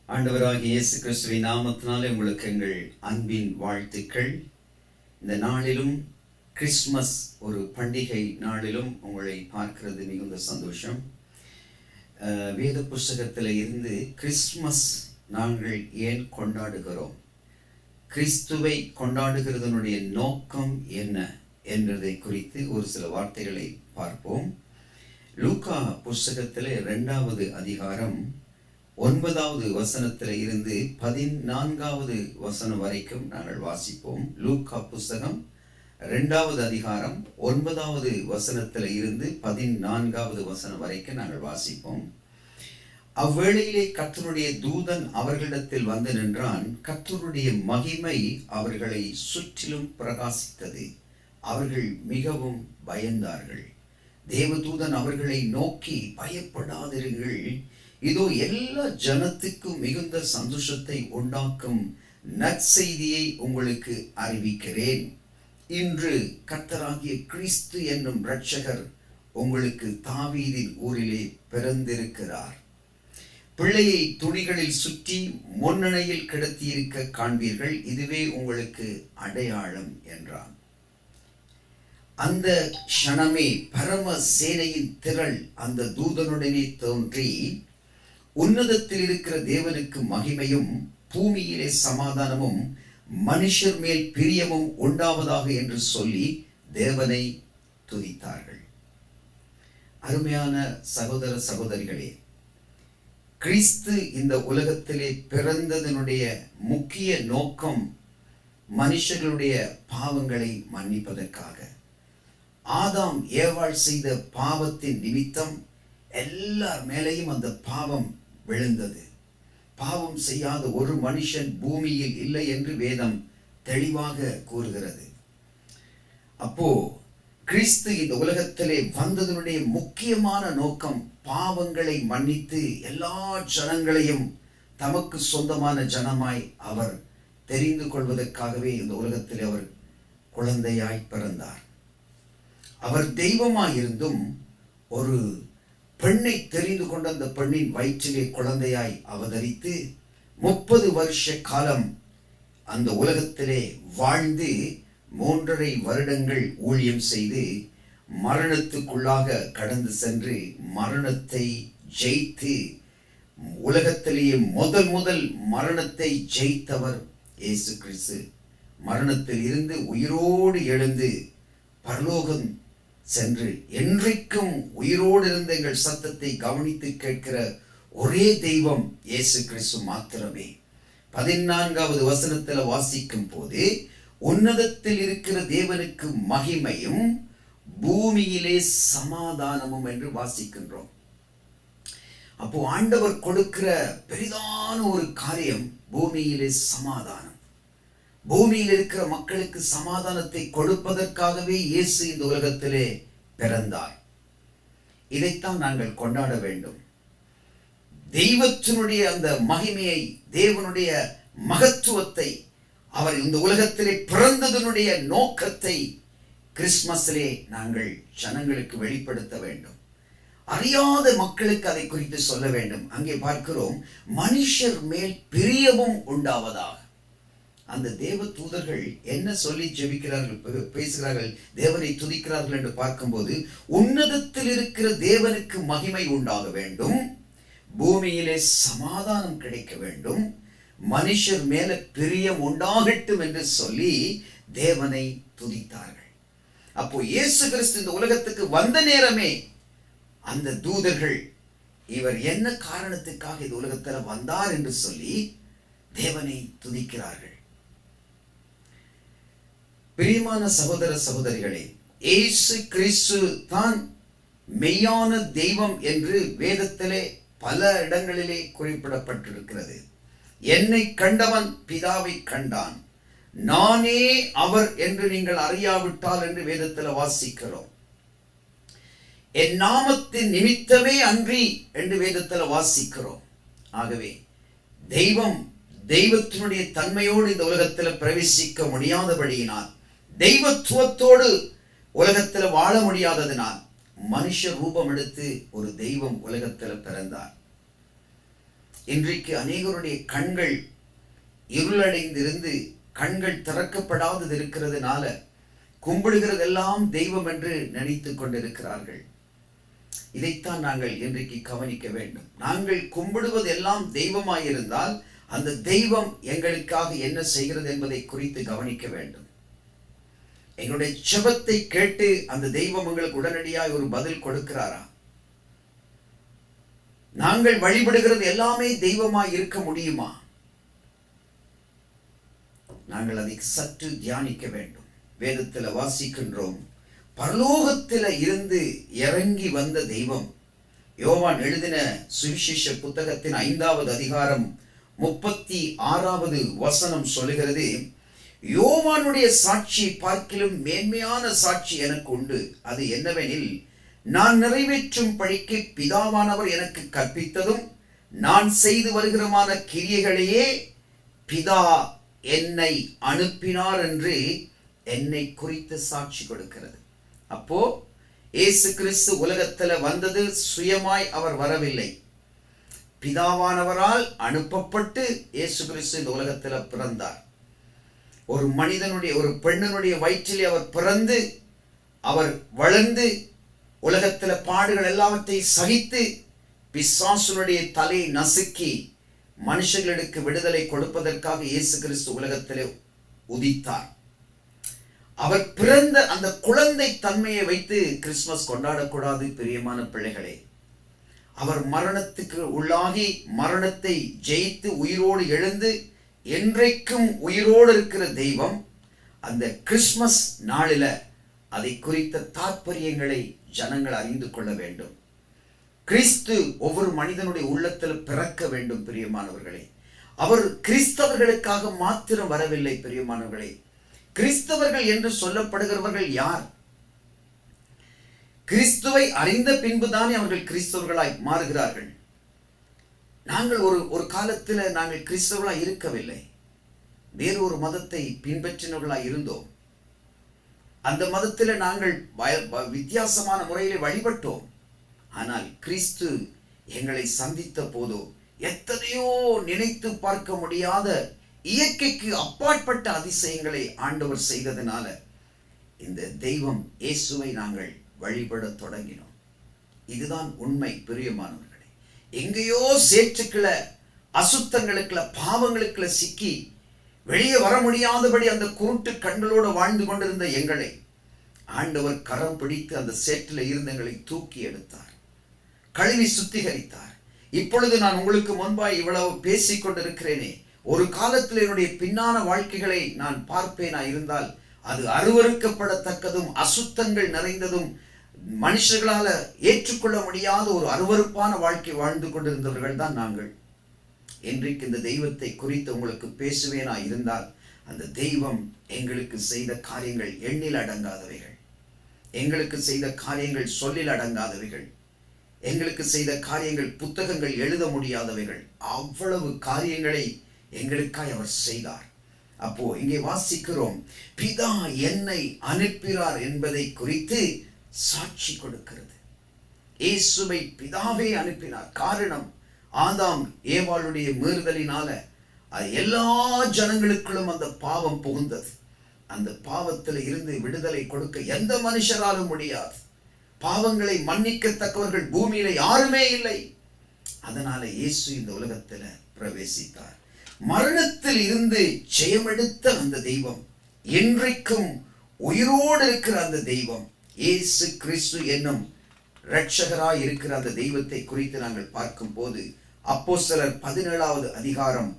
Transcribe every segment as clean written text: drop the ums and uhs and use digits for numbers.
ஆண்டவராகிய இயேசு கிறிஸ்துவின் நாமத்தினாலே உங்களுக்கு எங்கள் அன்பின் வாழ்த்துக்கள். இந்த நாளிலும் கிறிஸ்மஸ் ஒரு பண்டிகை நாளிலும் உங்களை பார்க்கிறது மிகுந்த சந்தோஷம். வேத புஸ்தகத்தில் இருந்து கிறிஸ்மஸ் நாங்கள் ஏன் கொண்டாடுகிறோம், கிறிஸ்துவை கொண்டாடுகிறதனுடைய நோக்கம் என்ன என்பதை குறித்து ஒரு சில வார்த்தைகளை பார்ப்போம். லூக்கா புஸ்தகத்தில் 2வது அதிகாரம் 9வது வசனத்தில் இருந்து 14வது வசனம் வரைக்கும் நாங்கள் வாசிப்போம். லூக்கா புஸ்தகம் 2வது அதிகாரம் 9வது வசனத்தில் இருந்து 14வது வசனம் வரைக்கும் நாங்கள் வாசிப்போம். அவ்வேளையிலே கர்த்தருடைய தூதன் அவர்களிடத்தில் வந்து நின்றான். கர்த்தருடைய மகிமை அவர்களை சுற்றிலும் பிரகாசித்தது. அவர்கள் மிகவும் பயந்தார்கள். தேவதூதன் அவர்களை நோக்கி, பயப்படாதிருங்கள், இதோ எல்லா ஜனத்துக்கும் மிகுந்த சந்தோஷத்தை உண்டாக்கும் நற்செய்தியை உங்களுக்கு அறிவிக்கிறேன். இன்று கர்த்தராகிய கிறிஸ்து என்னும் இரட்சகர் உங்களுக்கு தாவீதின் ஊரிலே பிறந்திருக்கிறார். பிள்ளையை துணிகளில் சுற்றி முன்னணையில் கிடத்தியிருக்க காண்பீர்கள், இதுவே உங்களுக்கு அடையாளம் என்றான். அந்த க்ஷணமே பரம சேனையின் திரள் அந்த தூதனுடனே தோன்றி, உன்னதத்தில் இருக்கிற தேவனுக்கு மகிமையும் பூமியிலே சமாதானமும் மனுஷர் மேல் பிரியமும் உண்டாவதாக என்று சொல்லி தேவனை துதித்தார்கள். அருமையான சகோதர சகோதரிகளே, கிறிஸ்து இந்த உலகத்திலே பிறந்ததனுடைய முக்கிய நோக்கம் மனுஷர்களுடைய பாவங்களை மன்னிப்பதற்காக. ஆதாம் ஏவாள் செய்த பாவத்தின் நிமித்தம் எல்லார் மேலேயும் அந்த பாவம் விழுந்தது. பாவம் செய்யாத ஒரு மனுஷன் பூமியில் இல்லை என்று வேதம் தெளிவாக கூறுகிறது. அப்போ கிறிஸ்து இந்த உலகத்திலே வந்ததனுடைய முக்கியமான நோக்கம் பாவங்களை மன்னித்து எல்லா ஜனங்களையும் தமக்கு சொந்தமான ஜனமாய் அவர் தெரிந்து கொள்வதற்காகவே இந்த உலகத்தில் அவர் குழந்தையாய் பிறந்தார். அவர் தெய்வமாயிருந்தும் ஒரு பெண்ணை தெரிந்து கொண்ட அந்த பெண்ணின் வயிற்றிலே குழந்தையாய் அவதரித்து 30 வருஷ காலம் அந்த உலகத்திலே வாழ்ந்து 3.5 வருடங்கள் ஊழியம் செய்து மரணத்துக்குள்ளாக கடந்து சென்று மரணத்தை ஜெயித்து உலகத்திலேயே முதல் மரணத்தை ஜெயித்தவர் இயேசு கிறிஸ்து. மரணத்தில் இருந்து உயிரோடு எழுந்து பரலோகம் சென்று என்றைக்கும் உயிரோடு இருந்த எங்கள் சத்தத்தை கவனித்து கேட்கிற ஒரே தெய்வம் இயேசு கிறிஸ்து மாத்திரமே. 14வது வசனத்தில் வாசிக்கும் போது, உன்னதத்தில் இருக்கிற தேவனுக்கு மகிமையும் பூமியிலே சமாதானமும் என்று வாசிக்கின்றோம். அப்போ ஆண்டவர் கொடுக்கிற பெரிதான ஒரு காரியம் பூமியிலே சமாதானம். பூமியில் இருக்கிற மக்களுக்கு சமாதானத்தை கொடுப்பதற்காகவே இயேசு இந்த உலகத்திலே பிறந்தார். இதைத்தான் நாங்கள் கொண்டாட வேண்டும். தெய்வத்தினுடைய அந்த மகிமையை, தேவனுடைய மகத்துவத்தை, அவர் இந்த உலகத்திலே பிறந்ததனுடைய நோக்கத்தை கிறிஸ்மஸிலே நாங்கள் ஜனங்களுக்கு வெளிப்படுத்த வேண்டும். அறியாத மக்களுக்கு அதை குறித்து சொல்ல வேண்டும். அங்கே பார்க்கிறோம், மனுஷர் மேல் பிரியமும் உண்டாவதாக. அந்த தேவ தூதர்கள் என்ன சொல்லி ஜெபிக்கிறார்கள், பேசுகிறார்கள், தேவனை துதிக்கிறார்கள் என்று பார்க்கும்போது, உன்னதத்தில் இருக்கிற தேவனுக்கு மகிமை உண்டாக வேண்டும், பூமியிலே சமாதானம் கிடைக்க வேண்டும், மனுஷர் மேல பிரியம் உண்டாகட்டும் என்று சொல்லி தேவனை துதித்தார்கள். அப்போ இயேசு கிறிஸ்து இந்த உலகத்துக்கு வந்த நேரமே அந்த தூதர்கள் இவர் என்ன காரணத்துக்காக இந்த உலகத்தில் வந்தார் என்று சொல்லி தேவனை துதிக்கிறார்கள். பிரியமான சகோதர சகோதரிகளே, இயேசு கிறிஸ்து தான் மெய்யான தெய்வம் என்று வேதத்திலே பல இடங்களிலே குறிப்பிடப்பட்டிருக்கிறது. என்னை கண்டவன் பிதாவை கண்டான், நானே அவர் என்று நீங்கள் அறியாவிட்டால் என்று வேதத்தில் வாசிக்கிறோம். என் நாமத்தின் நிமித்தமே அன்றி என்று வேதத்தில் வாசிக்கிறோம். ஆகவே தெய்வம் தெய்வத்தினுடைய தன்மையோடு இந்த உலகத்தில் பிரவேசிக்க முடியாதபடியினால், தெய்வத்துவத்தோடு உலகத்தில் வாழ முடியாததினால், மனுஷ ரூபம் எடுத்து ஒரு தெய்வம் உலகத்தில் பிறந்தார். இன்றைக்கு அநேகருடைய கண்கள் இருளடைந்திருந்து கண்கள் திறக்கப்படாதது இருக்கிறதுனால கும்பிடுகிறதெல்லாம் தெய்வம் என்று நினைத்து கொண்டிருக்கிறார்கள். இதைத்தான் நாங்கள் இன்றைக்கு கவனிக்க வேண்டும். நாங்கள் கும்பிடுவது எல்லாம் தெய்வமாயிருந்தால் அந்த தெய்வம் எங்களுக்காக என்ன செய்கிறது என்பதை குறித்து கவனிக்க வேண்டும். எங்களுடைய ஜெபத்தை கேட்டு அந்த தெய்வம் எங்களுக்கு உடனடியாக ஒரு பதில் கொடுக்கிறாரா? நாங்கள் வழிபடுகிறது எல்லாமே தெய்வமாய் இருக்க முடியுமா? நாங்கள் அதை சற்று தியானிக்க வேண்டும். வேதத்தில் வாசிக்கின்றோம், பரலோகத்தில் இருந்து இறங்கி வந்த தெய்வம். யோவான் எழுதின சுவிசேஷ புத்தகத்தின் 5வது அதிகாரம் 36வது வசனம் சொல்லுகிறது, யோவானுடைய சாட்சியை பார்க்கிலும் மேன்மையான சாட்சி எனக்கு உண்டு. அது என்னவெனில், நான் நிறைவேற்றும் படிக்கு பிதாவானவர் எனக்கு கற்பித்ததும் நான் செய்து வருகிறமான கிரியைகளையே பிதா என்னை அனுப்பினார் என்று என்னை குறித்து சாட்சி கொடுக்கிறது. அப்போ இயேசு கிறிஸ்து உலகத்தில் வந்தது சுயமாய் அவர் வரவில்லை. பிதாவானவரால் அனுப்பப்பட்டு இயேசு கிறிஸ்து இந்த உலகத்தில் பிறந்தார். ஒரு மனிதனுடைய, ஒரு பெண்ணினுடைய வயிற்றிலே அவர் பிறந்து அவர் வளர்ந்து உலகத்தில் பாடுகள் எல்லாவற்றையும் சகித்து பிசாசுனுடைய தலையை நசுக்கி மனுஷர்களுக்கு விடுதலை கொடுப்பதற்காக இயேசு கிறிஸ்து உலகத்திலே உதித்தார். அவர் பிறந்த அந்த குழந்தை தன்மையை வைத்து கிறிஸ்துமஸ் கொண்டாடக்கூடாது பிரியமான பிள்ளைகளே. அவர் மரணத்துக்கு உள்ளாகி மரணத்தை ஜெயித்து உயிரோடு எழுந்து என்றைக்கும் உயிரோடு இருக்கிற தெய்வம். அந்த கிறிஸ்துமஸ் நாளில் அதை குறித்த தாற்பயங்களை ஜனங்கள் அறிந்து கொள்ள வேண்டும். கிறிஸ்து ஒவ்வொரு மனிதனுடைய உள்ளத்தில் பிறக்க வேண்டும் பிரியமானவர்களே. அவர் கிறிஸ்தவர்களுக்காக மாத்திரம் வரவில்லை பிரியமானவர்களே. கிறிஸ்தவர்கள் என்று சொல்லப்படுகிறவர்கள் யார்? கிறிஸ்துவை அறிந்த பின்புதானே அவர்கள் கிறிஸ்தவர்களாய் மாறுகிறார்கள். நாங்கள் ஒரு காலத்தில் நாங்கள் கிறிஸ்தவர்களாய் இருக்கவில்லை, வேறு ஒரு மதத்தை பின்பற்றினவர்களாய் இருந்தோம். அந்த மதத்தில் நாங்கள் வித்தியாசமான முறையிலே வழிபட்டோம். ஆனால் கிறிஸ்து எங்களை சந்தித்த போதோ எத்தனையோ நினைத்து பார்க்க முடியாத இயற்கைக்கு அப்பாற்பட்ட அதிசயங்களை ஆண்டவர் செய்ததனால இந்த தெய்வம் இயேசுவை நாங்கள் வழிபட தொடங்கினோம். இதுதான் உண்மை பிரியமானவர்களே. எங்கேயோ சேற்றுக்களை, அசுத்தங்களுக்குள்ள, பாவங்களுக்குள்ள சிக்கி வெளியே வர முடியாதபடி அந்த குருட்டு கண்களோடு வாழ்ந்து கொண்டிருந்த எங்களை ஆண்டவர் கரம் பிடித்து அந்த சேற்றில் இருந்து எங்களை தூக்கி எடுத்தார், கழுவி சுத்திகரித்தார். இப்பொழுது நான் உங்களுக்கு முன்பாய் இவ்வளவு பேசிக் கொண்டிருக்கிறேனே, ஒரு காலத்தில் என்னுடைய பின்னான வாழ்க்கைகளை நான் பார்ப்பேனா இருந்தால் அது அருவருக்கப்படத்தக்கதும் அசுத்தங்கள் நிறைந்ததும் மனுஷர்களால ஏற்றுக்கொள்ள முடியாத ஒரு அருவருப்பான வாழ்க்கை வாழ்ந்து கொண்டிருந்தவர்கள் தான் நாங்கள். இன்றைக்கு இந்த தெய்வத்தை குறித்து உங்களுக்கு பேசுவேனா இருந்தால் அந்த தெய்வம் எங்களுக்கு செய்த காரியங்கள் எண்ணில் அடங்காதவைகள், எங்களுக்கு செய்த காரியங்கள் சொல்லில் அடங்காதவைகள், எங்களுக்கு செய்த காரியங்கள் புத்தகங்கள் எழுத முடியாதவைகள். அவ்வளவு காரியங்களை எங்களுக்காய் அவர் செய்தார். அப்போ இங்கே வாசிக்கிறோம், பிதா என்னை அனுப்பினார் என்பதை குறித்து சாட்சி கொடுக்கிறது. இயேசுவை பிதாவே அனுப்பினார். காரணம், ஆதாம் ஏவாளுடைய மீறுதலினால எல்லா ஜனங்களுக்குள்ளும் அந்த பாவம் புகுந்தது. அந்த பாவத்தில் இருந்து விடுதலை கொடுக்க எந்த மனுஷராலும் முடியாது. பாவங்களை மன்னிக்கத்தக்கவர்கள் பூமியில யாருமே இல்லை. அதனால இயேசு இந்த உலகத்தில் பிரவேசித்தார். மரணத்தில் இருந்து ஜெயமெடுத்த அந்த தெய்வம், என்றைக்கும் உயிரோடு இருக்கிற அந்த தெய்வம், இயேசு கிறிஸ்து என்னும் இரட்சகராய் இருக்கிற அந்த தெய்வத்தை குறித்து நாங்கள் பார்க்கும் போது அப்போஸ்தலர் 17வது அதிகாரம்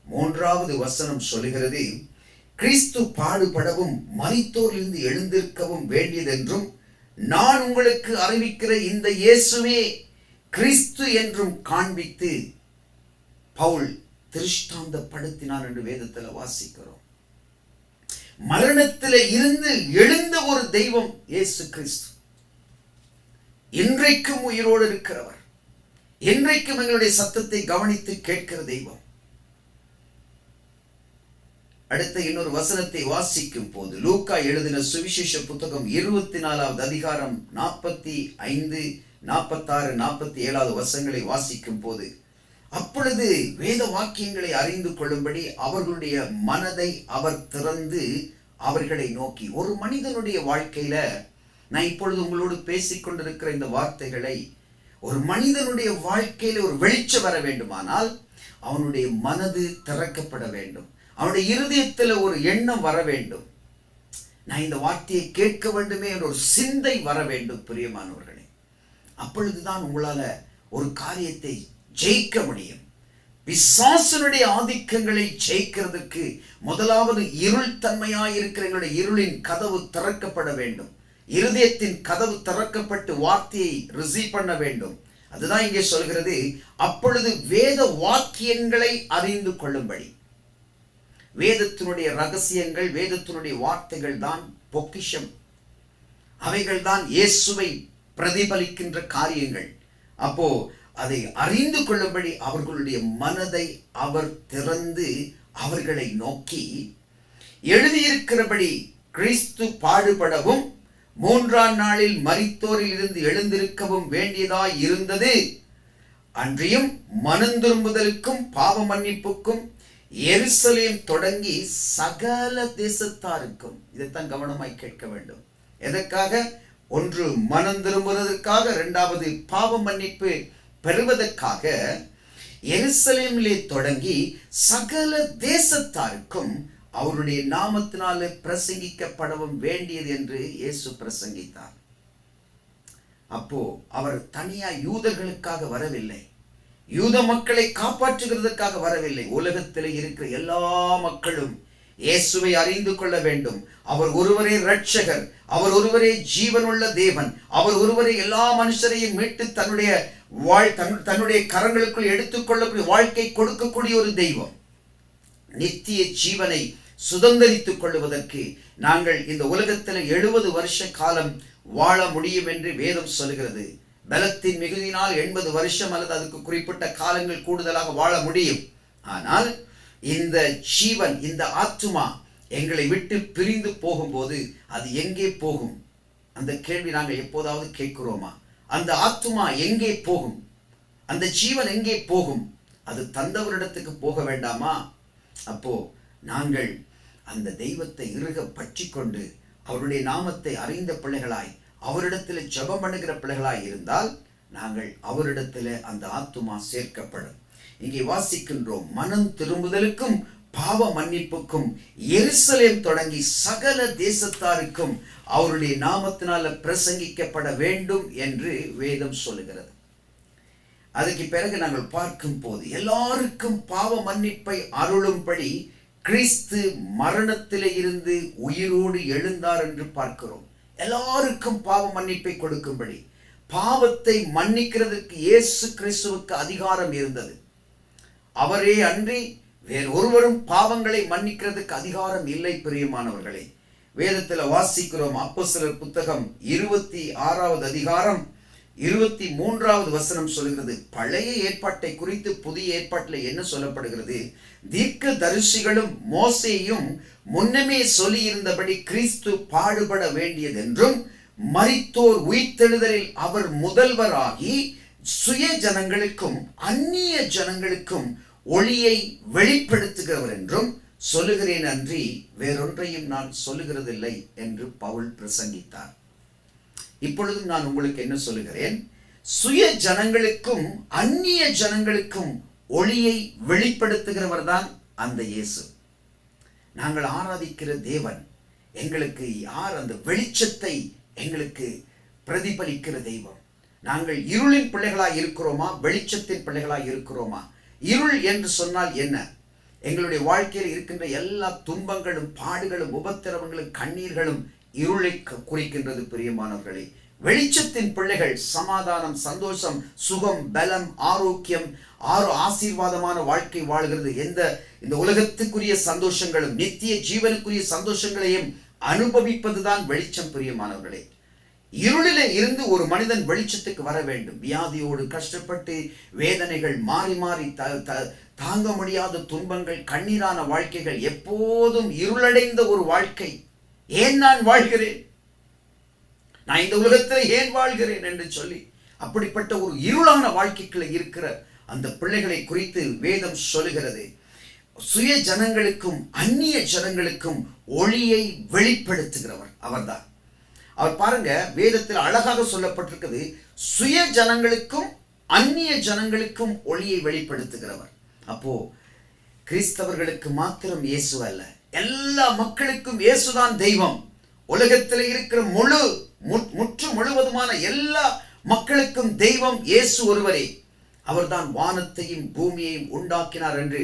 3வது வசனம் சொல்லுகிறது, கிறிஸ்து பாடுபடவும் மரித்தோரிலிருந்து எழுந்திருக்கவும் வேண்டியதென்றும் நான் உங்களுக்கு அறிவிக்கிற இந்த இயேசுவே கிறிஸ்து என்றும் காண்பித்து பவுல் திருஷ்டாந்தப்படுத்தினார் என்று வேதத்தில் வாசிக்கிறோம். மரணத்தில் இருந்து எழுந்த ஒரு தெய்வம் இயேசு கிறிஸ்து, இன்றைக்கும் உயிரோடு இருக்கிறவர், இன்றைக்கும் எங்களுடைய சத்தத்தை கவனித்து கேட்கிற தெய்வம். அடுத்த இன்னொரு வசனத்தை வாசிக்கும் போது லூக்கா எழுதின சுவிசேஷ புத்தகம் 24வது அதிகாரம் 45, 46, 47வது வசனங்களை வாசிக்கும் போது, அப்பொழுது வேத வாக்கியங்களை அறிந்து கொள்ளும்படி அவர்களுடைய மனதை அவர் திறந்து அவர்களை நோக்கி. ஒரு மனிதனுடைய வாழ்க்கையில, நான் இப்பொழுது உங்களோடு பேசிக்கொண்டிருக்கிற இந்த வார்த்தைகளை, ஒரு மனிதனுடைய வாழ்க்கையில ஒரு வெளிச்சம் வர வேண்டுமானால் அவனுடைய மனது திறக்கப்பட வேண்டும். அவனுடைய இருதயத்தில் ஒரு எண்ணம் வர வேண்டும். நான் இந்த வார்த்தையை கேட்க வேண்டுமே என்ற ஒரு சிந்தை வர வேண்டும் பிரியமானவர்களே. அப்பொழுதுதான் உங்களால ஒரு காரியத்தை ஜெயிக்க முடியும். பிசாசனுடைய ஆதிக்கங்களை ஜெயிக்கிறதுக்கு முதலாவது இருள் தன்மையாயிருக்கிற எங்களுடைய இருளின் கதவு திறக்கப்பட வேண்டும். இருதயத்தின் கதவு திறக்கப்பட்டு வார்த்தையை ரிசீவ் பண்ண வேண்டும். அதுதான் இங்கே சொல்கிறது, அப்பொழுது வேத வாக்கியங்களை அறிந்து கொள்ளும்படி. வேதத்தினுடைய ரகசியங்கள், வேதத்தினுடைய வார்த்தைகள் தான் பொக்கிஷம். அவைகள் தான் இயேசுவை பிரதிபலிக்கின்ற காரியங்கள். அப்போ அதை அறிந்து கொள்ளும்படி அவர்களுடைய மனதை அவர் திறந்து அவர்களை நோக்கி, எழுதியிருக்கிறபடி கிறிஸ்து பாடுபடவும் 3ஆம் நாளில் மரித்தோரில் இருந்து எழுந்திருக்கவும் வேண்டியதாய் இருந்தது. அன்றியும் மனந்திரும்புதலுக்கும் பாவ மன்னிப்புக்கும் எருசலேம் தொடங்கி சகல தேசத்தாருக்கும். இதைத்தான் கவனமாய் கேட்க வேண்டும். எதற்காக? ஒன்று மனம் திரும்புவதற்காக, இரண்டாவது பாவ மன்னிப்பு பெறுவதற்காக எருசலேமிலே தொடங்கி சகல தேசத்தாருக்கும் அவருடைய நாமத்தினாலே பிரசங்கிக்கப்படவும் வேண்டியது என்று இயேசு பிரசங்கித்தார். அப்போ அவர் தனியா யூதர்களுக்காக வரவில்லை, யூத மக்களை காப்பாற்றுகிறதுக்காக வரவில்லை. உலகத்தில் இருக்கிற எல்லா மக்களும் இயேசுவை அறிந்து கொள்ள வேண்டும். அவர் ஒருவரே இரட்சகர், அவர் ஒருவரே ஜீவனுள்ள தேவன், அவர் ஒருவரே எல்லா மனுஷரையும் மீட்டு தன்னுடைய கரங்களுக்குள் எடுத்துக்கொள்ளக்கூடிய வாழ்க்கை கொடுக்கக்கூடிய ஒரு தெய்வம். நித்திய ஜீவனை சுதந்திரித்துக் கொள்வதற்கு நாங்கள் இந்த உலகத்தில் 70 வருஷ காலம் வாழ முடியும் என்று வேதம் சொல்கிறது. பலத்தின் மிகுதியினால் 80 வருஷம் அல்லது அதுக்கு குறிப்பிட்ட காலங்கள் கூடுதலாக வாழ முடியும். ஆனால் இந்த ஜீவன், இந்த ஆத்துமா எங்களை விட்டு பிரிந்து போகும்போது அது எங்கே போகும்? அந்த கேள்வி நாங்கள் எப்போதாவது கேட்கிறோமா? அந்த ஆத்துமா எங்கே போகும்? அந்த ஜீவன் எங்கே போகும்? அது தந்தவரிடத்துக்கு போக வேண்டாமா? அப்போ நாங்கள் அந்த தெய்வத்தை இறுக பற்றி கொண்டு அவருடைய நாமத்தை அறிந்த பிள்ளைகளாய், அவரிடத்தில் ஜெபம் பண்ணுகிற பிள்ளைகளாய் இருந்தால் நாங்கள் அவரிடத்தில் அந்த ஆத்துமா சேர்க்கப்படும். இங்கே வாசிக்கின்றோம், மனம் திரும்புதலுக்கும் பாவ மன்னிப்புக்கும் எருசலேம் தொடங்கி சகல தேசத்தாருக்கும் அவருடைய நாமத்தினால பிரசங்கிக்கப்பட வேண்டும் என்று வேதம் சொல்லுகிறது. அதுக்கு பிறகு நாங்கள் பார்க்கும் போது, எல்லாருக்கும் பாவ மன்னிப்பை அருளும்படி கிறிஸ்து மரணத்திலே இருந்து உயிரோடு எழுந்தார் என்று பார்க்கிறோம். எல்லாருக்கும் பாவ மன்னிப்பை கொடுக்கும்படி, பாவத்தை மன்னிக்கிறதுக்கு இயேசு கிறிஸ்துவுக்கு அதிகாரம் இருந்தது. அவரே அன்றி வேறு ஒருவரும் பாவங்களை மன்னிக்கிறதுக்கு அதிகாரம் இல்லை. பிரியமானவர்களே, வேதத்தில் வாசிக்கிறோம். அப்போஸ்தலர் புத்தகம் 26வது அதிகாரம் 23வது வசனம் சொல்கிறது. பழைய ஏற்பாட்டை குறித்து புதிய ஏற்பாட்டில் என்ன சொல்லப்படுகிறது? தீர்க்க தரிசிகளும் மோசேயும் முன்னமே சொல்லியிருந்தபடி கிறிஸ்து பாடுபட வேண்டியதென்றும், மரித்தோர் உயிர்த்தெழுதலில் அவர் முதல்வராகி சுய ஜனங்களுக்கும் அந்நிய ஜனங்களுக்கும் ஒளியை வெளிப்படுத்துகிறவர் என்றும் சொல்லுகிறேன் அன்றி வேறொன்றையும் நான் சொல்லுகிறதில்லை என்று பவுல் பிரசங்கித்தார். இப்பொழுதும் நான் உங்களுக்கு என்ன சொல்லுகிறேன்? சுய ஜனங்களுக்கும் அந்நிய ஜனங்களுக்கும் ஒளியை வெளிப்படுத்துகிறவர் தான் அந்த இயேசு. நாங்கள் ஆராதிக்கிற தேவன் எங்களுக்கு யார்? அந்த வெளிச்சத்தை எங்களுக்கு பிரதிபலிக்கிற தெய்வம். நாங்கள் இருளின் பிள்ளைகளாய் இருக்கிறோமா, வெளிச்சத்தின் பிள்ளைகளாய் இருக்கிறோமா? இருள் என்று சொன்னால் என்ன? எங்களுடைய வாழ்க்கையில் இருக்கின்ற எல்லா துன்பங்களும், பாடுகளும், உபத்திரவங்களும், கண்ணீர்களும் இருளை குறிக்கின்றது. பிரியமானவர்களே, வெளிச்சத்தின் பிள்ளைகள் சமாதானம், சந்தோஷம், சுகம், பலம், ஆரோக்கியம், ஆசீர்வாதமான வாழ்க்கை வாழ்கிறது. இந்த உலகத்துக்குரிய சந்தோஷங்களும் நித்திய ஜீவனுக்குரிய சந்தோஷங்களையும் அனுபவிப்பதுதான் வெளிச்சம். பிரியமானவர்களே, இருளிலே இருந்து ஒரு மனிதன் வெளிச்சத்துக்கு வர வேண்டும். வியாதியோடு கஷ்டப்பட்டு வேதனைகள் மாறி மாறி தாங்க முடியாத துன்பங்கள், கண்ணீரான வாழ்க்கைகள், எப்போதும் இருளடைந்த ஒரு வாழ்க்கை. ஏன் நான் வாழ்கிறேன், நான் இந்த உலகத்தில் ஏன் வாழ்கிறேன் என்று சொல்லி அப்படிப்பட்ட ஒரு இருளான வாழ்க்கைக்குள்ள இருக்கிற அந்த பிள்ளைகளை குறித்து வேதம் சொல்லுகிறது. சுய ஜனங்களுக்கும் அந்நிய ஜனங்களுக்கும் ஒளியை வெளிப்படுத்துகிறவர் அவர்தான். அவர் பாருங்க, வேதத்தில் அழகாக சொல்லப்பட்டிருக்கிறது, சுய ஜனங்களுக்கும் அந்நிய ஜனங்களுக்கும் ஒளியை வெளிப்படுத்துகிறவர். அப்போ கிறிஸ்தவர்களுக்கு மாத்திரம் இயேசு அல்ல, எல்லா மக்களுக்கும் இயேசுதான் தெய்வம். உலகத்தில் இருக்கிற முழுவதுமான எல்லா மக்களுக்கும் தெய்வம் இயேசு ஒருவரே. அவர்தான் வானத்தையும் பூமியையும் உண்டாக்கினார் என்று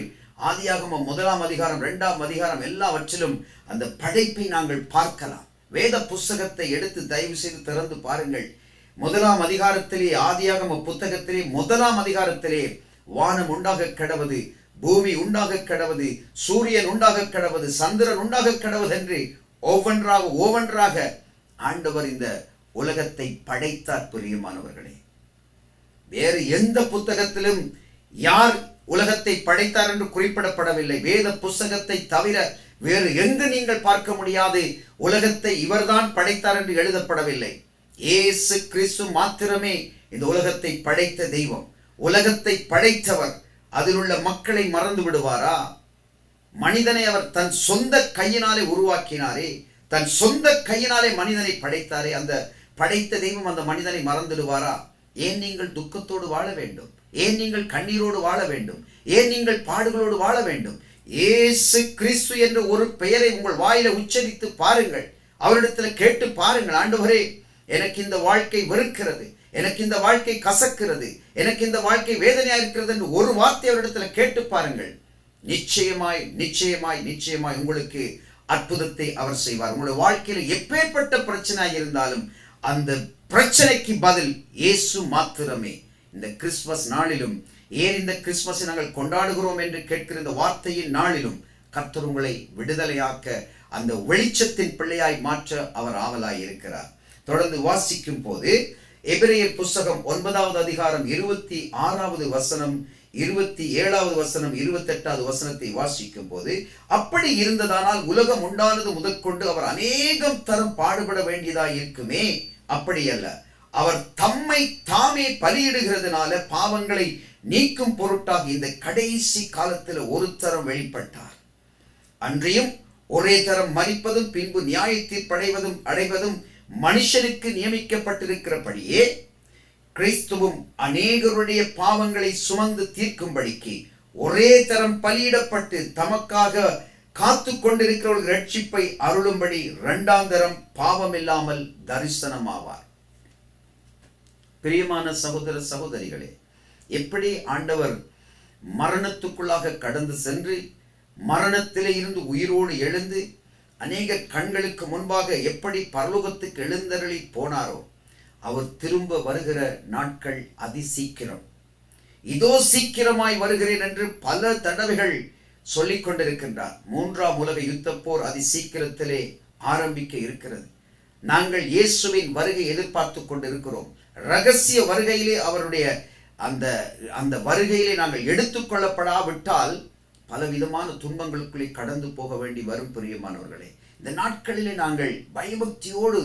ஆதியாகமம் 1 அதிகாரம் 2 அதிகாரம் எல்லாவற்றிலும் அந்த படைப்பை நாங்கள் பார்க்கலாம். வேத புஸ்தகத்தை எடுத்து தயவு செய்து திறந்து பாருங்கள். 1 அதிகாரத்திலே, ஆதியாகம புத்தகத்திலே 1 அதிகாரத்திலே வானம் உண்டாக கடவது, பூமி உண்டாக கடவது, சூரியன் உண்டாக கடவது, சந்திரன் உண்டாக கடவது என்று ஒவ்வொன்றாக ஆண்டவர் இந்த உலகத்தை படைத்தார். பிரியமானவர்களே, வேறு எந்த புத்தகத்திலும் யார் உலகத்தை படைத்தார் என்று குறிப்பிடப்படவில்லை. வேத புஸ்தகத்தை தவிர வேறு எங்கு நீங்கள் பார்க்க முடியாது உலகத்தை இவர்தான் படைத்தார் என்று எழுதப்படவில்லை. இயேசு கிறிஸ்து மாத்திரமே இந்த உலகத்தை படைத்த தெய்வம், உலகத்தை படைத்தவர். அதில் உள்ள மக்களை மறந்து விடுவாரா? மனிதனை அவர் தன் சொந்த கையினாலே உருவாக்கினாரே, தன் சொந்த கையினாலே மனிதனை படைத்தாரே. அந்த படைத்த தெய்வம் அந்த மனிதனை மறந்துடுவாரா? ஏன் நீங்கள் துக்கத்தோடு வாழ வேண்டும்? ஏன் நீங்கள் கண்ணீரோடு வாழ வேண்டும்? ஏன் நீங்கள் பாடுகளோடு வாழ வேண்டும்? இயேசு கிறிஸ்து என்ற ஒரு பெயரை உங்கள் வாயில உச்சரித்து பாருங்கள், அவரிடத்தில் கேட்டு பாருங்கள், ஆண்டவரே எனக்கு இந்த வாழ்க்கை வெறுக்கிறது, எனக்கு இந்த வாழ்க்கை கசக்கிறது, எனக்கு இந்த வாழ்க்கை வேதனையா இருக்கிறது என்று ஒரு வார்த்தை அவரிடத்தில் கேட்டு பாருங்கள். நிச்சயமாய் நிச்சயமாய் நிச்சயமாய் உங்களுக்கு அற்புதத்தை அவர் செய்வார். உங்களுடைய வாழ்க்கையில் எப்பேற்பட்ட பிரச்சனை இருந்தாலும் அந்த பிரச்சனைக்கு பதில் இயேசு மாத்திரமே. இந்த கிறிஸ்துமஸ் நாளிலும், ஏன் இந்த கிறிஸ்துமஸை நாங்கள் கொண்டாடுகிறோம் என்று கேட்கிற இந்த வார்த்தையின் நாளிலும் கர்த்தர் உங்களை விடுதலையாக்க, அந்த வெளிச்சத்தின் பிள்ளையாய் மாற்ற அவர் ஆவலாய் இருக்கிறார். தொடர்ந்து வாசிக்கும் போது எபிரேயர் புஸ்தகம் 9 அதிகாரம் 26 வசனம், 27 வசனம், 28 வசனத்தை வாசிக்கும் போது, அப்படி இருந்ததானால் உலகம் உண்டானது முதற்கொண்டு அவர் அநேகம் தரம் பாடுபட வேண்டியதாய் இருக்குமே. அப்படி அல்ல, அவர் தம்மை தாமே பலியிடுகிறதுனால பாவங்களை நீக்கும் பொருட்டாக இந்த கடைசி காலத்தில் ஒரு தரம் வெளிப்பட்டார். அன்றியும் ஒரே தரம் மரிப்பதும் பின்பு நியாய தீர்ப்படைவதும் அடைவதும் மனுஷனுக்கு நியமிக்கப்பட்டிருக்கிறபடியே கிறிஸ்துவும் அநேகருடைய பாவங்களை சுமந்து தீர்க்கும்படிக்கு ஒரே தரம் பலியிடப்பட்டு தமக்காக காத்து கொண்டிருக்கிறவர்கள் ரட்சிப்பை அருளும்படி 2ஆம் தரம் பாவம் இல்லாமல் தரிசனமாவார். பிரியமான சகோதர சகோதரிகளே, எப்படி ஆண்டவர் மரணத்துக்குள்ளாக கடந்து சென்று மரணத்திலே இருந்து உயிரோடு எழுந்து அநேக கண்களுக்கு முன்பாக எப்படி பரலோகத்துக்கு எழுந்தருளி போனாரோ, அவர் திரும்ப வருகிற நாட்கள் அதிசீக்கிரம். இதோ சீக்கிரமாய் வருகிறேன் என்று பல தடவைகள் சொல்லிக் கொண்டிருக்கின்றார். 3ஆம் உலக யுத்த போர் அதிசீக்கிரத்திலே ஆரம்பிக்க இருக்கிறது. நாங்கள் இயேசுவின் வருகை எதிர்பார்த்து கொண்டிருக்கிறோம். ரகசிய வருகையிலே அவருடைய அந்த வருகையிலே நாங்கள் எடுத்துக்கொள்ளப்படாவிட்டால் பலவிதமான துன்பங்களுக்குள்ளே கடந்து போக வேண்டி வரும். பிரியமானவர்களே, இந்த நாட்களிலே நாங்கள் பயபக்தியோடு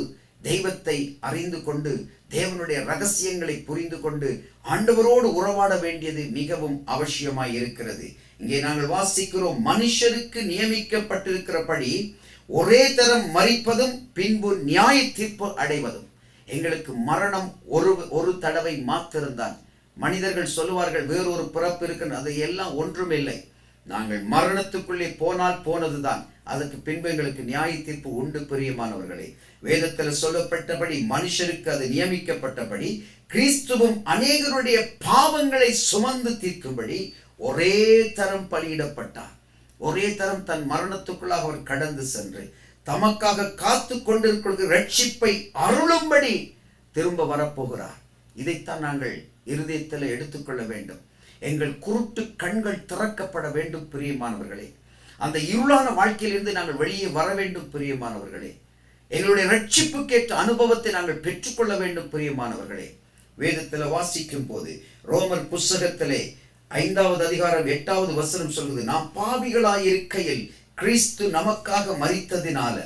தெய்வத்தை அறிந்து கொண்டு தேவனுடைய ரகசியங்களை புரிந்து கொண்டு ஆண்டவரோடு உறவாட வேண்டியது மிகவும் அவசியமாய் இருக்கிறது. இங்கே நாங்கள் வாசிக்கிறோம், மனுஷருக்கு நியமிக்கப்பட்டிருக்கிறபடி ஒரே தரம் மரிப்பதும் பின்பு நியாய தீர்ப்பு அடைவதும். எங்களுக்கு மரணம் ஒரு தடவை மாத்திருந்தான். மனிதர்கள் சொல்லுவார்கள் வேறொரு பிறப்பு இருக்குன்னு, அது எல்லாம் ஒன்றுமில்லை. நாங்கள் மரணத்துக்குள்ளே போனால் போனதுதான், அதற்கு பின்பு எங்களுக்கு நியாய தீர்ப்பு உண்டு. பிரியமானவர்களே, வேதத்தில் சொல்லப்பட்டபடி மனுஷருக்கு அது நியமிக்கப்பட்டபடி கிறிஸ்துவும் அநேகருடைய பாவங்களை சுமந்து தீர்க்கும்படி ஒரே தரம் பலியிடப்பட்டார். ஒரே தரம் தன் மரணத்துக்குள்ளாக அவர் கடந்து சென்று தமக்காக காத்து கொண்டிருக்கிறது ரட்சிப்பை அருளும்படி திரும்ப வரப்போகிறார். இதைத்தான் நாங்கள் இருதயத்தில் எடுத்துக்கொள்ள வேண்டும். எங்கள் குருட்டு கண்கள் திறக்கப்பட வேண்டும். பிரியமானவர்களே, அந்த இருளான வாழ்க்கையிலிருந்து நாங்கள் வெளியே வர வேண்டும். பிரியமானவர்களே, எங்களுடைய ரட்சிப்புக்கேற்ற அனுபவத்தை நாங்கள் பெற்றுக்கொள்ள வேண்டும். பிரியமானவர்களே, வேதத்தில் வாசிக்கும் போது ரோமர் புஸ்தகத்திலே 5வது அதிகாரம் 8வது வசனம் சொல்லுது, நாம் பாவிகளாயிருக்கையில் கிறிஸ்து நமக்காக மரித்ததினால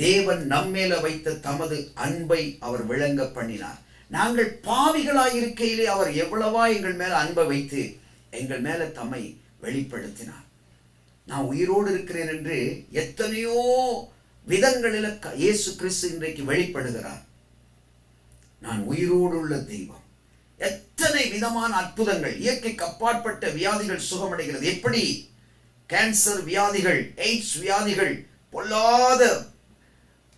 தேவன் நம்மேல வைத்த தமது அன்பை அவர் விளங்க பண்ணினார். நாங்கள் பாவிகளாயிருக்கையிலே அவர் எவ்வளவா எங்கள் மேல அன்பை வைத்து எங்கள் மேல தம்மை வெளிப்படுத்தினார். நான் உயிரோடு இருக்கிறேன் என்று எத்தனையோ விதங்களில் இயேசு கிறிஸ்து இன்றைக்கு வெளிப்படுகிறார். நான் உயிரோடு உள்ள தெய்வம். எத்தனை விதமான அற்புதங்கள், இயற்கைக்கு அப்பாற்பட்ட வியாதிகள் சுகமடைகிறது. எப்படி கேன்சர் வியாதிகள், எய்ட்ஸ் வியாதிகள், பொல்லாத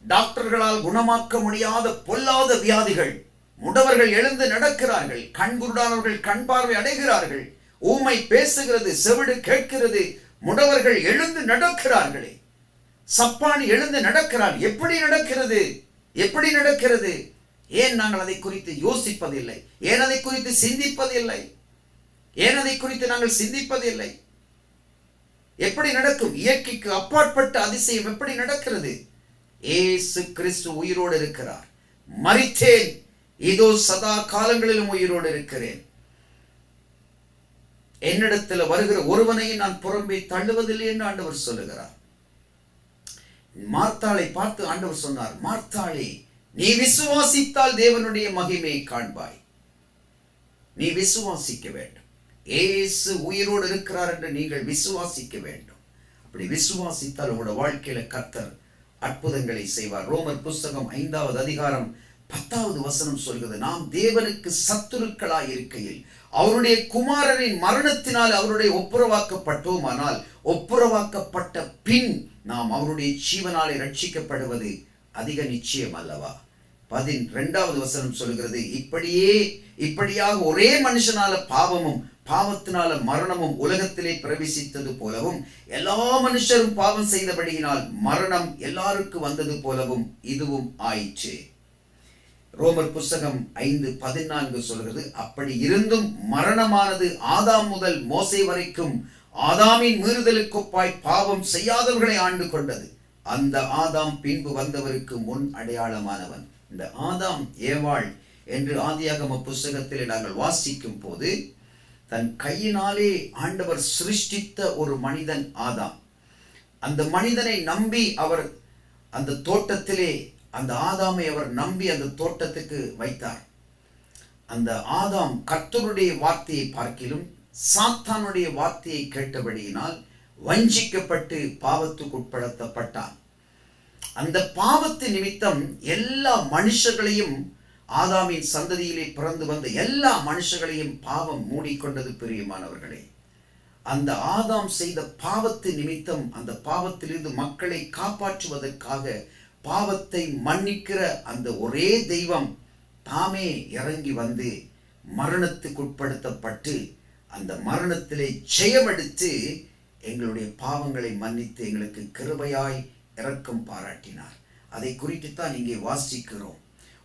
டாக்டர்களால் குணமாக்க முடியாத பொல்லாத வியாதிகள், முடவர்கள் எழுந்து நடக்கிறார்கள், கண்குருடானவர்கள் கண் பார்வை அடைகிறார்கள், ஊமை பேசுகிறது, செவிடு கேட்கிறது, முடவர்கள் எழுந்து நடக்கிறார்களே, சப்பானி எழுந்து நடக்கிறார். எப்படி நடக்கிறது? எப்படி நடக்கிறது? ஏன் நாங்கள் அதை குறித்து யோசிப்பதில்லை? ஏன் அதை குறித்து சிந்திப்பதில்லை? ஏன் அதை குறித்து நாங்கள் சிந்திப்பதில்லை? எப்படி நடக்கும்? இயற்கைக்கு அப்பாற்பட்ட அதிசயம் எப்படி நடக்கிறது? இயேசு கிறிஸ்து உயிரோடு இருக்கிறார். மரித்தேன், இதோ சதா காலங்களிலும் உயிரோடு இருக்கிறேன். என்னிடத்தில் வருகிற ஒருவனையும் நான் புறம்பே தள்ளுவதில்லை என்று ஆண்டவர் சொல்லுகிறார். மார்த்தாளை பார்த்து ஆண்டவர் சொன்னார், மார்த்தாளே, நீ விசுவாசித்தால் தேவனுடைய மகிமையை காண்பாய். நீ விசுவாசிக்க வேண்டும். இயேசு உயிரோடு இருக்கிறார் என்று நீங்கள் விசுவாசிக்க வேண்டும். அப்படி விசுவாசித்தால் உங்களோட வாழ்க்கையில கர்த்தர் அற்புதங்களை செய்வார். ரோமர் புஸ்தகம் 5வது அதிகாரம் 10வது வசனம் சொல்கிறது, நாம் தேவனுக்கு சத்துருக்களாய் இருக்கையில் அவருடைய குமாரனின் மரணத்தினால் அவருடைய ஒப்புரவாக்கப்பட்டோமானால் ஒப்புரவாக்கப்பட்ட பின் நாம் அவருடைய ஜீவனாலே ரட்சிக்கப்படுவது அதிக நிச்சயம் அல்லவா? 12வது வசனம் சொல்கிறது, இப்படியாக ஒரே மனுஷனால பாவமும் பாவத்தினால மரணமும் உலகத்திலே பிரவேசித்தது போலவும் எல்லா மனுஷரும் பாவம் செய்தபடியினால் மரணம் எல்லாருக்கும் வந்தது போலவும் இதுவும் ஆயிற்று. ரோமர் புஸ்தகம் 5:14 சொல்கிறது, அப்படி இருந்தும் மரணமானது ஆதாம் முதல் மோசே வரைக்கும் ஆதாமின் மீறுதலுக்கொப்பாய் பாவம் செய்யாதவர்களை ஆண்டு கொண்டது. அந்த ஆதாம் பின்பு வந்தவருக்கு முன் அடையாளமானவன். இந்த ஆதாம் ஏவாள் என்று ஆதியாகம புஸ்தகத்தில் நாங்கள் வாசிக்கும் போது தன் கையினாலே ஆண்டவர் சிருஷ்டித்த ஒரு மனிதன் ஆதாம். அந்த மனிதனை நம்பி அவர் அந்த தோட்டத்திலே அந்த ஆதாமை அவர் நம்பி அந்த தோட்டத்துக்கு வைத்தார். அந்த ஆதாம் கர்த்தருடைய வார்த்தையை பார்க்கிலும் சாத்தானுடைய வார்த்தையை கேட்டபடியினால் வஞ்சிக்கப்பட்டு பாவத்துக்கு உட்படுத்தப்பட்டான். அந்த பாவத்து நிமித்தம் எல்லா மனுஷர்களையும், ஆதாமின் சந்ததியிலே பிறந்து வந்த எல்லா மனுஷர்களையும் பாவம் மூடிக்கொண்டது. பிரியமானவர்களே, அந்த ஆதாம் செய்த பாவத்து நிமித்தம் அந்த பாவத்திலிருந்து மக்களை காப்பாற்றுவதற்காக பாவத்தை மன்னிக்கிற அந்த ஒரே தெய்வம் தாமே இறங்கி வந்து மரணத்துக்கு உட்படுத்தப்பட்டு அந்த மரணத்திலே ஜெயமெடுத்து எங்களுடைய பாவங்களை மன்னித்து எங்களுக்கு கிருபையாய் இரக்கம் பாராட்டினார். அதை குறித்துத்தான் இங்கே வாசிக்கிறோம்.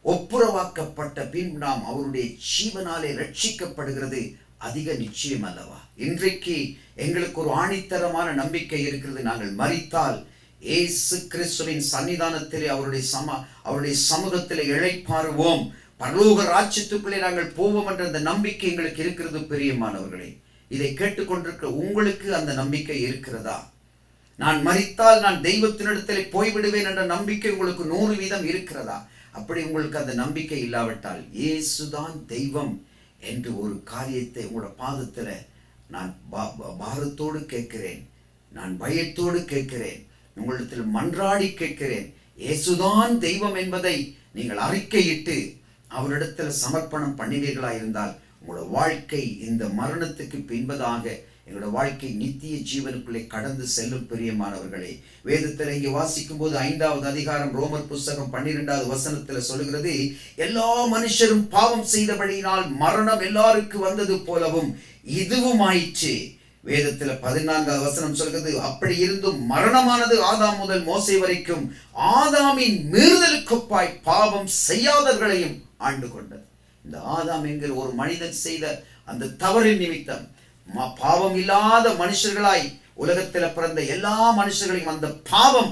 ஒப்புரவாக்கப்பட்ட பின் நாம் அவருடைய ஜீவனாலே ரட்சிக்கப்படுகிறது அதிக நிச்சயம் அல்லவா? இன்றைக்கு எங்களுக்கு ஒரு ஆணித்தரமான நம்பிக்கை இருக்கிறது. நாங்கள் மரித்தால் இயேசு கிறிஸ்துவின் சன்னிதானத்திலே அவருடைய சமூகத்திலே இளைப்பாறுவோம், பரலோக ராஜ்யத்துக்குள்ளே நாங்கள் போவோம் என்ற அந்த நம்பிக்கை எங்களுக்கு இருக்கிறது. பிரியமானவர்களே, இதை கேட்டுக்கொண்டிருக்கிற உங்களுக்கு அந்த நம்பிக்கை இருக்கிறதா? நான் மரித்தால் நான் தெய்வத்தினிடத்திலே போய்விடுவேன் என்ற நம்பிக்கை உங்களுக்கு 100% இருக்கிறதா? அப்படி உங்களுக்கு அந்த நம்பிக்கை இல்லாவிட்டால் இயேசுதான் தெய்வம் என்று ஒரு காரியத்தை உங்களோட பாதத்தில் நான் பாரத்தோடு கேட்கிறேன், நான் பயத்தோடு கேட்கிறேன், உங்களிடத்தில் மன்றாடி கேட்கிறேன். இயேசுதான் தெய்வம் என்பதை நீங்கள் அறிக்கையிட்டு அவரிடத்தில் சமர்ப்பணம் பண்ணினீர்களா இருந்தால் உங்களோட வாழ்க்கை இந்த மரணத்துக்கு பின்பதாக எங்களோட வாழ்க்கை நித்திய ஜீவனுக்குள்ளே கடந்து செல்லும். பிரியமானவர்களே, வேதத்தில் இங்கே வாசிக்கும் போது 5வது அதிகாரம் ரோமர் புஸ்தகம் 12வது வசனத்தில் சொல்லுகிறது, எல்லா மனுஷரும் பாவம் செய்தபடியினால் மரணம் எல்லாருக்கும் வந்தது போலவும் இதுவும் ஆயிற்று. வேதத்தில் 14வது வசனம் சொல்கிறது, அப்படி இருந்தும் மரணமானது ஆதாம் முதல் மோசே வரைக்கும் ஆதாமின் மீறுதலுக்கொப்பாய் பாவம் செய்யாதவர்களையும் ஆண்டு கொண்டது. இந்த ஆதாம் என்கிற ஒரு மனிதன் செய்த அந்த தவறின் நிமித்தம் பாவம் இல்லாத மனுஷர்களாய் உலகத்தில் பிறந்த எல்லா மனுஷர்களையும் அந்த பாவம்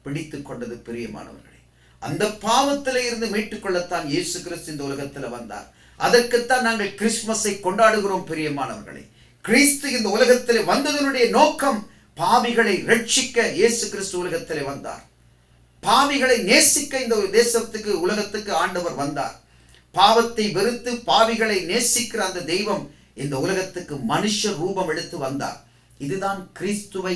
பிடித்து கொண்டது பிரியமானவர்களே. அந்த பாவத்திலே இருந்து மீட்டுக் கொள்ளத்தான் இயேசு கிறிஸ்து இந்த உலகத்தில் வந்தார். அதற்குத்தான் நாங்கள் கிறிஸ்துமஸை கொண்டாடுகிறோம் பிரியமானவர்களே. கிறிஸ்து இந்த உலகத்தில் வந்ததனுடைய நோக்கம் பாவிகளை ரட்சிக்க இயேசு கிறிஸ்து உலகத்திலே வந்தார். பாவிகளை நேசிக்க இந்த தேசத்துக்கு உலகத்துக்கு ஆண்டவர் வந்தார். பாவத்தை வெறுத்து பாவிகளை நேசிக்கிற அந்த தெய்வம் இந்த உலகத்துக்கு மனுஷ ரூபம் எடுத்து வந்தார். இதுதான் கிறிஸ்துவை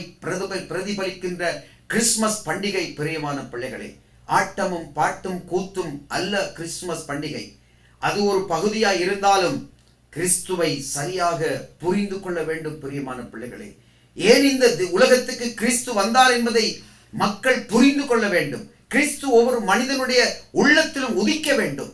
பிரதிபலிக்கின்ற கிறிஸ்துமஸ் பண்டிகை. பிரியமான பிள்ளைகளே, ஆட்டமும் பாட்டும் கூத்தும் அல்ல கிறிஸ்துமஸ் பண்டிகை. அது ஒரு பகுதியாய் இருந்தாலும் கிறிஸ்துவை சரியாக புரிந்து கொள்ள வேண்டும் பிரியமான பிள்ளைகளே. ஏன் இந்த உலகத்துக்கு கிறிஸ்து வந்தார் என்பதை மக்கள் புரிந்து கொள்ள வேண்டும். கிறிஸ்து ஒவ்வொரு மனிதனுடைய உள்ளத்திலும் உதிக்க வேண்டும்.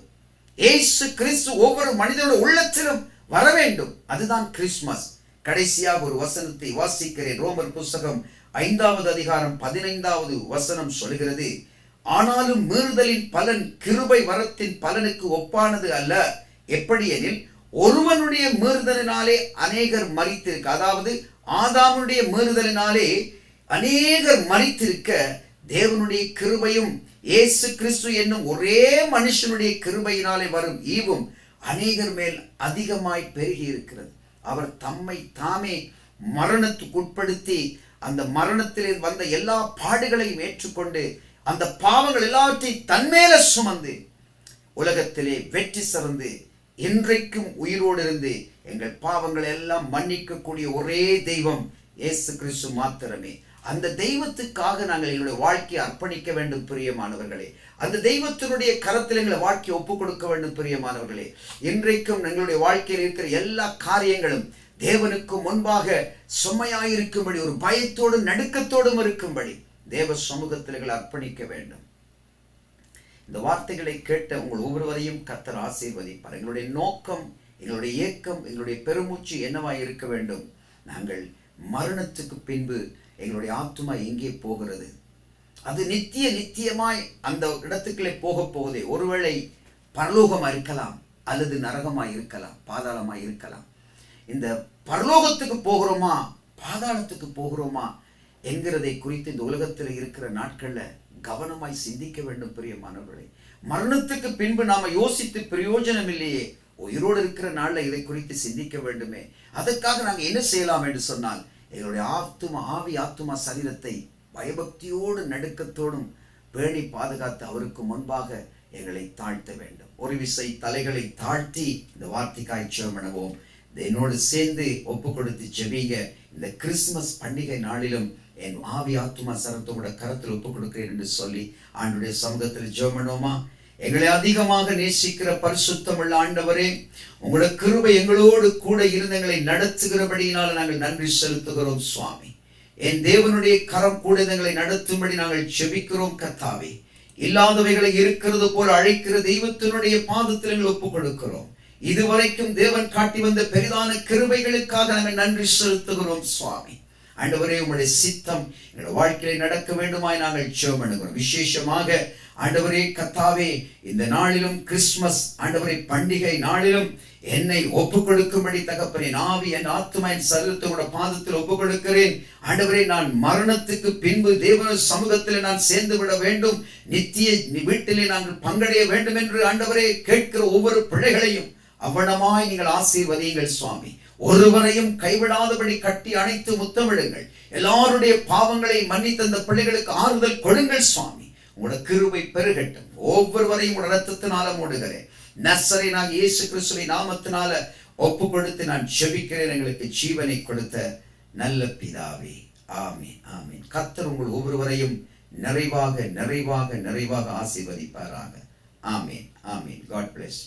இயேசு கிறிஸ்து ஒவ்வொரு மனிதனுடைய உள்ளத்திலும் வர வேண்டும். அதுதான் கிறிஸ்துமஸ். கடைசியாக ஒரு வசனத்தை வாசிக்கிறேன். ரோமர் புத்தகம் 5வது அதிகாரம் 15வது வசனம் சொல்கிறது, ஆனாலும் மீறுதலின் பலன் கிருபை வரத்தின் பலனுக்கு ஒப்பானது அல்ல. எப்படி எனில், ஒருவனுடைய மீறுதலினாலே அநேகர் மரித்திருக்க, அதாவது ஆதாமுடைய மீறுதலினாலே அநேகர் மரித்திருக்க, தேவனுடைய கிருபையும் இயேசு கிறிஸ்து என்னும் ஒரே மனுஷனுடைய கிருபையினாலே வரும் ஈவும் அநேகர் மேல் அதிகமாய் பெருகி இருக்கிறது. அவர் தம்மை தாமே மரணத்துக்கு உட்படுத்தி அந்த மரணத்திலே வந்த எல்லா பாடுகளையும் ஏற்றுக்கொண்டு அந்த பாவங்கள் எல்லாவற்றையும் தன்மேல சுமந்து உலகத்திலே வெற்றி சிறந்து இன்றைக்கும் உயிரோடு இருந்து எங்கள் பாவங்களை எல்லாம் மன்னிக்கக்கூடிய ஒரே தெய்வம் இயேசு கிறிஸ்து மாத்திரமே. அந்த தெய்வத்துக்காக நாங்கள் எங்களுடைய வாழ்க்கையை அர்ப்பணிக்க வேண்டும் பிரியமானவர்களே. அந்த தெய்வத்தினுடைய கரத்தில் எங்களை வாழ்க்கையை ஒப்புக் கொடுக்க வேண்டும் பிரியமானவர்களே. இன்றைக்கும் எங்களுடைய வாழ்க்கையில் இருக்கிற எல்லா காரியங்களும் தேவனுக்கு முன்பாக சுமையாயிருக்கும்படி, ஒரு பயத்தோடும் நடுக்கத்தோடும் இருக்கும்படி தேவ சமூகத்தில் எங்களை அர்ப்பணிக்க வேண்டும். இந்த வார்த்தைகளை கேட்ட உங்கள் ஒவ்வொருவரையும் கர்த்தர் ஆசீர்வதிப்பார். எங்களுடைய நோக்கம், எங்களுடைய ஏக்கம், எங்களுடைய பெருமூச்சு என்னவாய் இருக்க வேண்டும்? நாங்கள் மரணத்துக்கு பின்பு எங்களுடைய ஆத்துமா எங்கே போகிறது? அது நித்தியமாய் அந்த இடத்துக்குள்ளே போக போகுதே. ஒருவேளை பரலோகமாக இருக்கலாம், அல்லது நரகமாய் இருக்கலாம், பாதாளமாய் இருக்கலாம். இந்த பரலோகத்துக்கு போகிறோமா, பாதாளத்துக்கு போகிறோமா என்கிறதை குறித்து இந்த உலகத்தில் இருக்கிற நாட்களில் கவனமாய் சிந்திக்க வேண்டும் பிரியமானவர்களே. மரணத்துக்கு பின்பு நாம யோசித்து பிரயோஜனம் இல்லையே. உயிரோடு இருக்கிற நாளில் இதை குறித்து சிந்திக்க வேண்டுமே. அதற்காக நாங்கள் என்ன செய்யலாம் என்று சொன்னால், எங்களுடைய ஆவி ஆத்துமா சரீரத்தை பயபக்தியோடு நடுக்கத்தோடும் பேணி பாதுகாத்து அவருக்கு முன்பாக எங்களை தாழ்த்த வேண்டும். ஒரு விசை தலைகளை தாழ்த்தி இந்த வார்த்தைக்காய் ஜெபம். என்னோடு சேர்ந்து ஒப்பு கொடுத்து ஜெபிங்க. இந்த கிறிஸ்துமஸ் பண்டிகை நாளிலும் என் ஆவி ஆத்துமா சரத்தோட கரத்தில் ஒப்பு கொடுக்கிறேன் என்று சொல்லி ஆண்டுடைய சமூகத்தில் ஜெபம். எங்களை அதிகமாக நேசிக்கிற பரிசுத்தமுள்ள ஆண்டவரே, உங்களோட கிருபை எங்களோடு கூட இருந்து எங்களை நடத்துகிறபடியினால் நாங்கள் நன்றி செலுத்துகிறோம் சுவாமி. என் தேவனுடைய கரம் கூட எங்களை நடத்தும்படி நாங்கள் ஜெபிக்கிறோம் கர்த்தாவே. இல்லாதவைகளை இருக்கிறது போல அழைக்கிற தெய்வத்தினுடைய பாதத்தில் எங்களை ஒப்புக் கொடுக்கிறோம். இதுவரைக்கும் தேவன் காட்டி வந்த பெரிதான கிருபைகளுக்காக நாங்கள் நன்றி செலுத்துகிறோம் சுவாமி. ஆண்டவரே, உங்களுடைய சித்தம் எங்களுடைய வாழ்க்கையில நடக்க வேண்டுமாய் நாங்கள் ஜெபம் பண்ணுகிறோம். விசேஷமாக ஆண்டவரே கர்த்தாவே, இந்த நாளிலும் கிறிஸ்துமஸ் ஆண்டவரே பண்டிகை நாளிலும் என்னை ஒப்புக் கொடுக்கும்படி தகப்பனே, ஆவி என் ஆத்துமா என் சரீரத்தோட பாதத்தில் ஒப்புக் கொடுக்கிறேன். ஆண்டவரே, நான் மரணத்துக்கு பின்பு தேவ சமூகத்தில் நான் சேர்ந்து விட வேண்டும், நித்திய வீட்டிலே நாங்கள் பங்கடைய வேண்டும் என்று ஆண்டவரே கேட்கிற ஒவ்வொரு பிள்ளைகளையும் அவனமாய் நீங்கள் ஆசீர்வதியுங்கள் சுவாமி. ஒருவரையும் கைவிடாதபடி கட்டி அணைத்து முத்தமிடுங்கள். எல்லாருடைய பாவங்களை மன்னித்த அந்த பிள்ளைகளுக்கு ஆறுதல் கொடுங்கள் சுவாமி. உங்களோட கிருபை பெருகட்டும். ஒவ்வொருவரையும் உங்களோட ரத்தத்தினால மூடுகிறேன். நசரேயனாகிய இயேசு கிறிஸ்துவின் நாமத்தினால ஒப்பு கொடுத்து நான் ஜெபிக்கிறேன். எங்களுக்கு ஜீவனை கொடுத்த நல்ல பிதாவே, ஆமீன் ஆமீன். கர்த்தர் உங்கள் ஒவ்வொருவரையும் நிறைவாக நிறைவாக நிறைவாக ஆசீர்வதிப்பாராக. ஆமீன் ஆமீன். God bless.